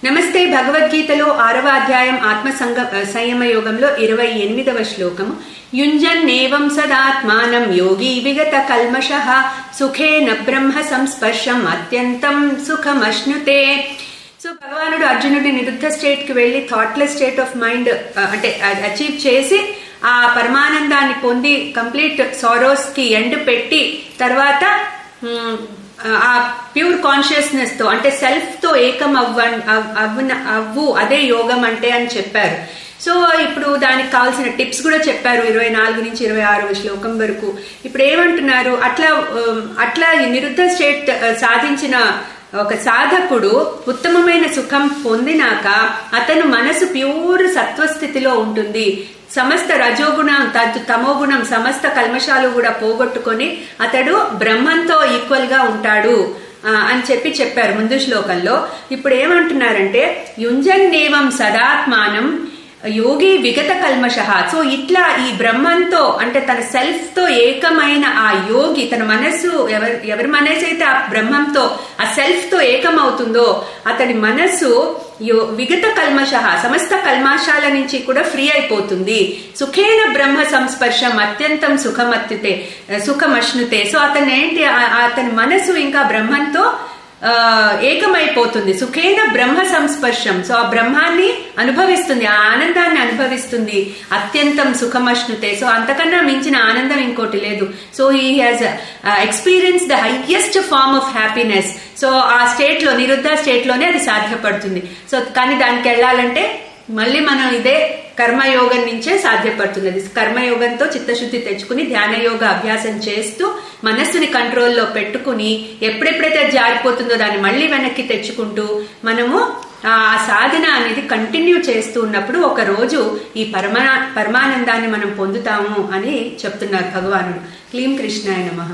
నమస్తే. భగవద్గీతలో 6వ అధ్యాయం ఆత్మ సంయమ యోగంలో 28వ శ్లోకము. యుంజన్నేవం సదాత్మానం యోగి విగత కల్మషః సుఖేన బ్రహ్మ సంస్పర్శం అత్యంతం సుఖమశ్నుతే. సో భగవానుడు అర్జునుడి నిరుద్ధ స్టేట్ కి వెళ్లి థాట్లెస్ స్టేట్ ఆఫ్ మైండ్ అంటే అచీవ్ చేసి ఆ పరమానందాన్ని పొంది కంప్లీట్ సారోస్ కి ఎండ్ పెట్టి తర్వాత ఆ ప్యూర్ కాన్షియస్నెస్ తో అంటే సెల్ఫ్ తో ఏకం అవ్వు అదే యోగం అంటే అని చెప్పారు. సో ఇప్పుడు దానికి కావాల్సిన టిప్స్ కూడా చెప్పారు 24 నుంచి 26వ శ్లోకం వరకు. ఇప్పుడు ఏమంటున్నారు, అట్లా నిరుద్ధ స్టేట్ సాధించిన ఒక సాధకుడు ఉత్తమమైన సుఖం పొందినాక అతను మనసు ప్యూర్ సత్వస్థితిలో ఉంటుంది. సమస్త రజోగుణం తమోగుణం సమస్త కల్మషాలు కూడా పోగొట్టుకొని అతడు బ్రహ్మంతో ఈక్వల్ గా ఉంటాడు అని చెప్పారు ముందు శ్లోకంలో. ఇప్పుడు ఏమంటున్నారంటే యుంజన్నేవం సదాత్మానం యోగి విగత కల్మషః. సో ఇట్లా ఈ బ్రహ్మంతో అంటే తన సెల్ఫ్ తో ఏకమైన ఆ యోగి, తన మనస్సు ఎవరి మనసు అయితే ఆ బ్రహ్మంతో ఆ సెల్ఫ్ తో ఏకమవుతుందో అతని మనస్సు విగత కల్మషః సమస్త కల్మాషాల నుంచి కూడా ఫ్రీ అయిపోతుంది. సుఖేన బ్రహ్మ సంస్పర్శం అత్యంతం సుఖమశ్నుతే. సో అతని మనసు ఇంకా బ్రహ్మంతో ఏకమైపోతుంది. సుఖేన బ్రహ్మ సంస్పర్శం. సో ఆ బ్రహ్మాన్ని అనుభవిస్తుంది, ఆ ఆనందాన్ని అనుభవిస్తుంది. అత్యంతం సుఖమశ్నుతే. సో అంతకన్నా మించిన ఆనందం ఇంకోటి లేదు. So he has experience the highest form of happiness. So ఆ స్టేట్ లో నిరుద్ధ స్టేట్ లోనే అది సాధ్యపడుతుంది. సో కానీ దానికి వెళ్ళాలంటే మళ్ళీ మనం ఇదే కర్మయోగం నుంచే సాధ్యపడుతుంది. కర్మయోగంతో చిత్తశుద్ధి తెచ్చుకుని ధ్యానయోగ అభ్యాసం చేస్తూ మనస్సుని కంట్రోల్లో పెట్టుకుని ఎప్పుడెప్పుడైతే జారిపోతుందో దాన్ని మళ్ళీ వెనక్కి తెచ్చుకుంటూ మనము ఆ సాధన అనేది కంటిన్యూ చేస్తూ ఉన్నప్పుడు ఒక రోజు ఈ పరమానందాన్ని మనం పొందుతాము అని చెప్తున్నారు భగవానుడు. క్లీం కృష్ణాయ నమః.